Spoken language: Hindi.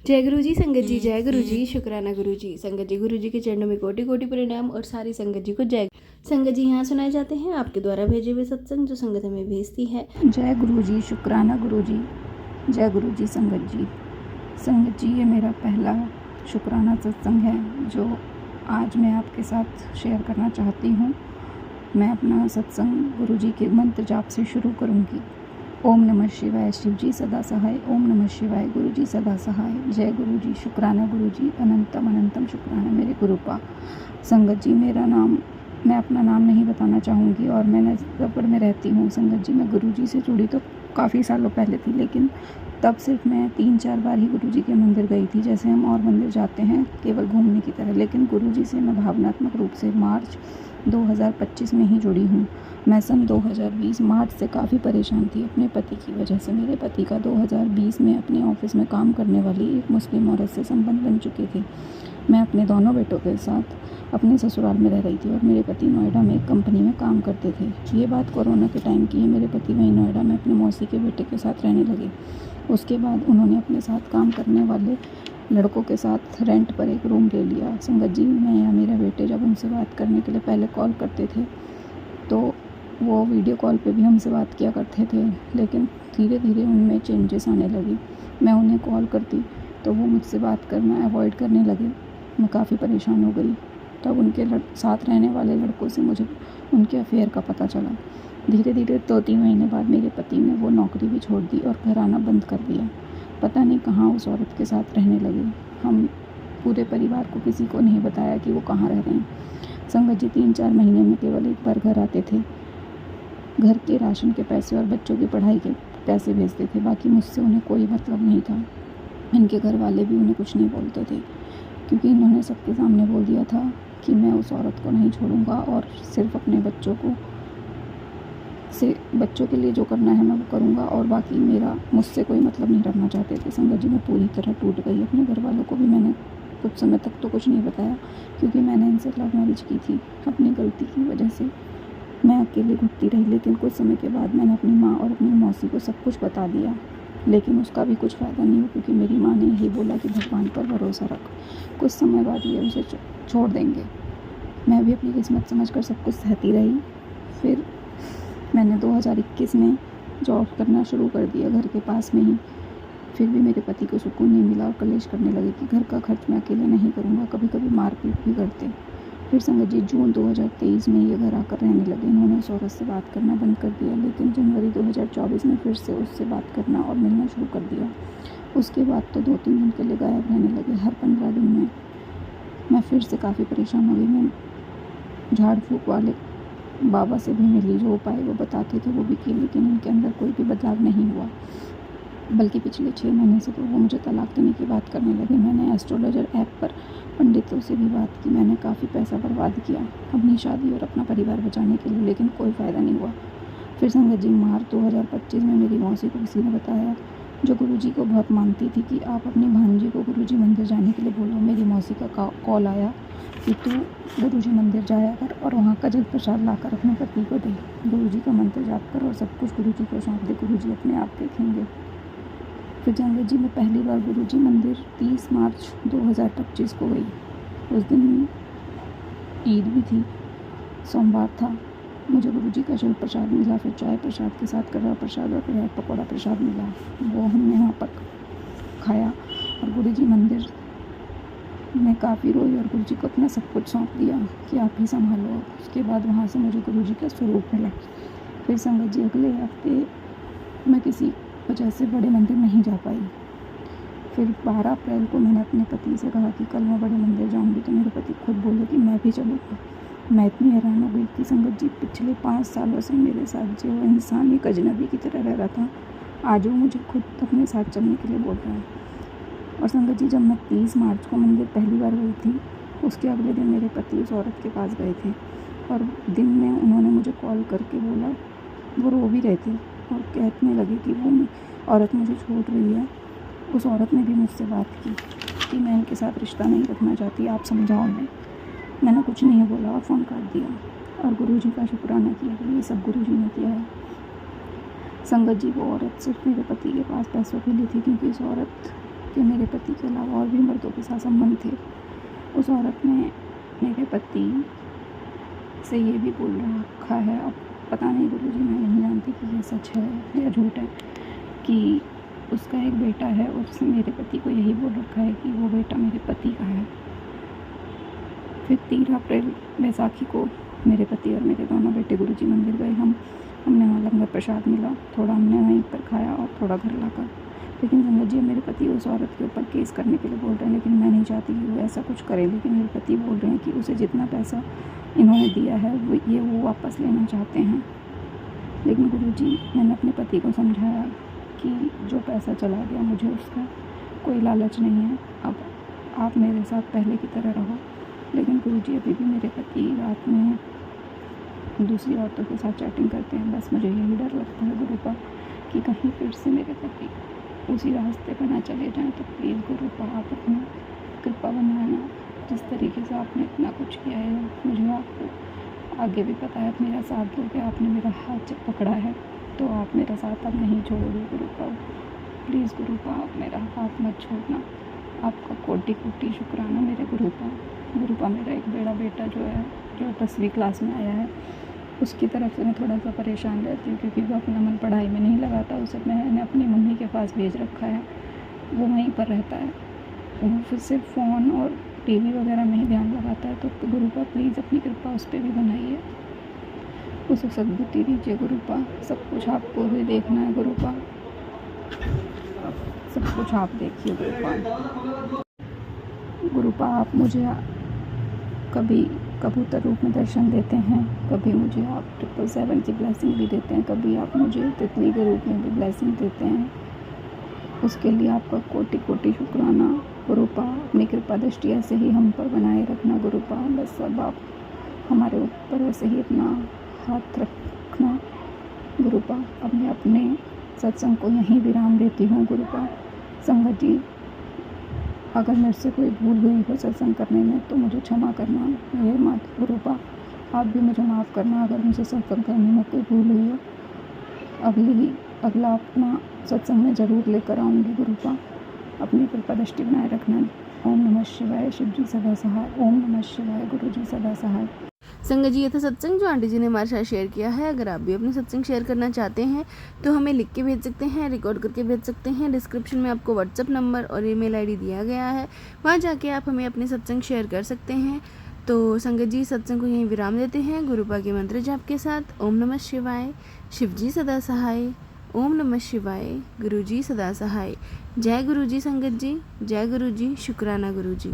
जय गुरु जी। संगत जी जय गुरु जी। शुक्राना गुरु जी। संगत जी गुरु जी के चरणों में कोटि कोटि प्रणाम और सारी संगत जी को जय। संगत जी यहाँ सुनाए जाते हैं आपके द्वारा भेजे हुए सत्संग जो संगत हमें भेजती है। जय गुरु जी। शुक्राना गुरु जी। जय गुरु जी। संगत जी, संगत जी, ये मेरा पहला शुक्राना सत्संग है जो आज मैं आपके साथ शेयर करना चाहती हूँ। मैं अपना सत्संग गुरु जी के मंत्र जाप से शुरू करूँगी। ओम नमः शिवाय। शिव जी सदा सहाय। ओम नमः शिवाय। गुरु जी सदा सहाय। जय गुरु जी। शुक्राना गुरु जी। अनंतम अनंतम शुक्राना मेरे गुरुपा। संगत जी, मैं अपना नाम नहीं बताना चाहूँगी और मैं नजफगढ़ में रहती हूँ। संगत जी, मैं गुरु जी से जुड़ी तो काफ़ी सालों पहले थी, लेकिन तब सिर्फ मैं 3-4 बार ही गुरु जी के मंदिर गई थी, जैसे हम और मंदिर जाते हैं केवल घूमने की तरह। लेकिन गुरु जी से मैं भावनात्मक रूप से मार्च 2025 में ही जुड़ी हूँ। मैं सन 2020 मार्च से काफ़ी परेशान थी अपने पति की वजह से। मेरे पति का 2020 में अपने ऑफिस में काम करने वाली एक मुस्लिम औरत से संबंध बन चुके थे। मैं अपने दोनों बेटों के साथ अपने ससुराल में रह रही थी और मेरे पति नोएडा में एक कंपनी में काम करते थे। ये बात कोरोना के टाइम की है। मेरे पति वहीं नोएडा में अपने मौसी के बेटे के साथ रहने लगे। उसके बाद उन्होंने अपने साथ काम करने वाले लड़कों के साथ रेंट पर एक रूम ले लिया। संगत जी, मैं या मेरे बेटे जब उनसे बात करने के लिए पहले कॉल करते थे तो वो वीडियो कॉल पे भी हमसे बात किया करते थे, लेकिन धीरे धीरे उनमें चेंजेस आने लगे। मैं उन्हें कॉल करती तो वो मुझसे बात करना अवॉइड करने लगे। मैं काफ़ी परेशान हो गई। तब उनके साथ रहने वाले लड़कों से मुझे उनके अफेयर का पता चला। धीरे धीरे 2-3 महीने बाद मेरे पति ने वो नौकरी भी छोड़ दी और घर आना बंद कर दिया। पता नहीं कहाँ उस औरत के साथ रहने लगे। हम पूरे परिवार को किसी को नहीं बताया कि वो कहाँ रह रहे हैं। संगत जी, 3-4 महीने में केवल एक बार घर आते थे। घर के राशन के पैसे और बच्चों की पढ़ाई के पैसे भेजते थे। बाकी मुझसे उन्हें कोई मतलब नहीं था। इनके घर वाले भी उन्हें कुछ नहीं बोलते थे, क्योंकि इन्होंने सबके सामने बोल दिया था कि मैं उस औरत को नहीं छोड़ूंगा और सिर्फ अपने बच्चों के लिए जो करना है मैं वो करूंगा और बाकी मेरा मुझसे कोई मतलब नहीं रखना चाहते थे। संगत जी, मैं पूरी तरह टूट गई। अपने घर वालों को भी मैंने कुछ समय तक तो कुछ नहीं बताया, क्योंकि मैंने इनसे लव मैरिज की थी। अपनी गलती की वजह से मैं अकेले घुटती रही, लेकिन कुछ समय के बाद मैंने अपनी माँ और अपनी मौसी को सब कुछ बता दिया। लेकिन उसका भी कुछ फ़ायदा नहीं हुआ, क्योंकि मेरी माँ ने यही बोला कि भगवान पर भरोसा रख, कुछ समय बाद ये उसे छोड़ देंगे। मैं भी अपनी किस्मत समझकर सब कुछ सहती रही। फिर मैंने 2021 में जॉब करना शुरू कर दिया घर के पास में ही। फिर भी मेरे पति को सुकून नहीं मिला और कलेश करने लगे कि घर का खर्च मैं अकेले नहीं करूँगा। कभी कभी मारपीट भी करते। फिर संगत जी, जून 2023 में ये घर आकर रहने लगे। इन्होंने उस औरत से बात करना बंद कर दिया, लेकिन जनवरी 2024 में फिर से उससे बात करना और मिलना शुरू कर दिया। उसके बाद तो 2-3 दिन के लिए गायब रहने लगे। हर 15 दिन में मैं फिर से काफ़ी परेशान हो गई। मैं झाड़ फूँक वाले बाबा से भी मिली, जो उपाय वो बताते थे वो भी किए, लेकिन उनके अंदर कोई भी बदलाव नहीं हुआ। बल्कि पिछले 6 महीने से तो वो मुझे तलाक देने की बात करने लगे। मैंने एस्ट्रोलॉजर ऐप पर पंडितों से भी बात की। मैंने काफ़ी पैसा बर्बाद किया अपनी शादी और अपना परिवार बचाने के लिए, लेकिन कोई फ़ायदा नहीं हुआ। फिर संगत जी, मार्च 2025 में मेरी मौसी को किसी ने बताया, जो गुरुजी को बहुत मानती थी, कि आप अपनी भांजी को गुरुजी मंदिर जाने के लिए बोलो। मेरी मौसी का कॉल आया कि तू गुरुजी मंदिर जाया कर और वहाँ का जल प्रसाद लाकर अपने पति को दे। गुरुजी का मंत्र जाप कर और सब कुछ गुरुजी को सौंप दे, गुरुजी अपने आप देखेंगे। फिर संगत जी, मैं पहली बार गुरुजी मंदिर 30 मार्च 2025 को गई। उस दिन ईद भी थी, सोमवार था। मुझे गुरुजी का जल प्रसाद मिला। फिर चाय प्रसाद के साथ कड़वा प्रसाद और ब्रेड पकौड़ा प्रसाद मिला। वो हमने वहाँ पर खाया और गुरुजी मंदिर में काफ़ी रोई और गुरुजी को अपना सब कुछ सौंप दिया कि आप ही संभालो। उसके बाद वहाँ से मुझे गुरुजी का स्वरूप मिला। फिर संगत जी, अगले हफ्ते मैं किसी वजह से बड़े मंदिर नहीं जा पाई। फिर 12 अप्रैल को मैंने अपने पति से कहा कि कल मैं बड़े मंदिर जाऊंगी, तो मेरे पति खुद बोले कि मैं भी चलूँगा। मैं इतनी हैरान हो गई कि संगत जी, पिछले 5 सालों से मेरे साथ जो इंसान एक अजनबी की तरह रह रहा था, आज वो मुझे खुद अपने साथ चलने के लिए बोल रहा है। और संगत जी, जब मैं 30 मार्च को मंदिर पहली बार गई थी, उसके अगले दिन मेरे पति उस औरत के पास गए थे और दिन में उन्होंने मुझे कॉल करके बोला, वो रो भी रहे थे और कहने लगे कि वो औरत मुझे छोड़ रही है। उस औरत ने भी मुझसे बात की कि मैं इनके साथ रिश्ता नहीं रखना चाहती, आप समझाओ उन्हें। मैंने कुछ नहीं बोला और फ़ोन काट दिया और गुरुजी का शुक्राना किया कि ये सब गुरुजी ने किया है। संगत जी, वो औरत सिर्फ मेरे पति के पास पैसों के लिए थी, क्योंकि उस औरत के मेरे पति के अलावा और भी मर्दों के साथ संबंध थे। उस औरत ने मेरे पति से ये भी बोल रखा है, अब पता नहीं गुरुजी, मैं नहीं जानती कि ये सच है या झूठ है, कि उसका एक बेटा है और उसने मेरे पति को यही बोल रखा है कि वो बेटा मेरे पति का है। फिर 13 अप्रैल बैसाखी को मेरे पति और मेरे दोनों बेटे गुरुजी मंदिर गए। हमने वहाँ लंगर प्रसाद मिला, थोड़ा हमने वहीं पर खाया और थोड़ा घर लाकर। लेकिन संगत जी, मेरे पति उस औरत के ऊपर केस करने के लिए बोल रहे हैं, लेकिन मैं नहीं चाहती कि वो ऐसा कुछ करे। लेकिन मेरे पति बोल रहे हैं कि उसे जितना पैसा इन्होंने दिया है वो वापस लेना चाहते हैं। लेकिन गुरुजी, मैंने अपने पति को समझाया कि जो पैसा चला गया, मुझे उसका कोई लालच नहीं है, अब आप मेरे साथ पहले की तरह रहो। लेकिन गुरुजी, अभी भी मेरे पति रात में दूसरी औरतों के साथ चैटिंग करते हैं। बस मुझे यही डर लगता है गुरुपा कि कहीं फिर से मेरे पति उसी रास्ते पर ना चले जाएं। तो प्लीज़ गुरुपा, आप अपनी कृपा बनवाना। जिस तरीके से आपने इतना कुछ किया है, मुझे आपको आगे भी पता है, आप मेरा साथ दोगे। आपने मेरा हाथ जब पकड़ा है तो आप मेरा साथ अब नहीं छोड़ोगे गुरुपा। प्लीज़ गुरुपा, आप मेरा हाथ मत छोड़ना। आपका कोटि कोटि शुक्राना मेरे गुरुपा। गुरुपा, मेरा एक बड़ा बेटा जो 10वीं क्लास में आया है, उसकी तरफ से मैं थोड़ा सा परेशान रहती हूँ, क्योंकि वो अपना मन पढ़ाई में नहीं लगाता। उसे मैंने अपनी मम्मी के पास भेज रखा है, वो वहीं पर रहता है। वो फिर सिर्फ फ़ोन और टीवी वगैरह में ही ध्यान लगाता है। तो गुरुपा, प्लीज़ अपनी कृपा उस पर भी बनाइए, उसे सद्बुद्धि दीजिए गुरुपा। सब कुछ आपको ही देखना है गुरुपा, सब कुछ आप देखिए गुरुपा। गुरुपा, आप मुझे कभी कबूतर रूप में दर्शन देते हैं, कभी मुझे आप 777 की ब्लेसिंग भी देते हैं, कभी आप मुझे तितली के रूप में भी ब्लेसिंग देते हैं। उसके लिए आपका कोटि कोटि शुक्राना गुरुपा। अपनी कृपा दृष्टि ऐसे ही हम पर बनाए रखना गुरुपा। बस अब आप हमारे ऊपर ऐसे ही अपना हाथ रखना गुरुपा। अब मैं अपने सत्संग को यहीं विराम देती हूँ गुरुपा। संगत जी, अगर मेरे से कोई भूल हुई हो सत्संग करने में तो मुझे क्षमा करना। ये मत गुरुपा, आप भी मुझे माफ़ करना अगर मुझे सत्संग करने में कोई भूल हुई हो। अगला अपना सत्संग में ज़रूर लेकर आऊँगी गुरुपा। अपनी कृपा दृष्टि बनाए रखना। ओम नमः शिवाय। शिव जी सदा सहाय। ओम नमः शिवाय। गुरु जी सदा सहाय। संगत जी, ये था सत्संग जो आंटी जी ने हमारे साथ शेयर किया है। अगर आप भी अपने सत्संग शेयर करना चाहते हैं तो हमें लिख के भेज सकते हैं, रिकॉर्ड करके भेज सकते हैं। डिस्क्रिप्शन में आपको व्हाट्सअप नंबर और ईमेल आईडी दिया गया है, वहाँ जाके आप हमें अपने सत्संग शेयर कर सकते हैं। तो संगत जी, सत्संग को यहीं विराम देते हैं गुरुपा के मंत्र जाप के साथ। ओम नमः शिवाय। शिव जी सदा सहाय। ओम नमः शिवाय। गुरु जी सदा सहाय। जय गुरु जी संगत जी, जय गुरु जी, शुक्राना गुरु जी।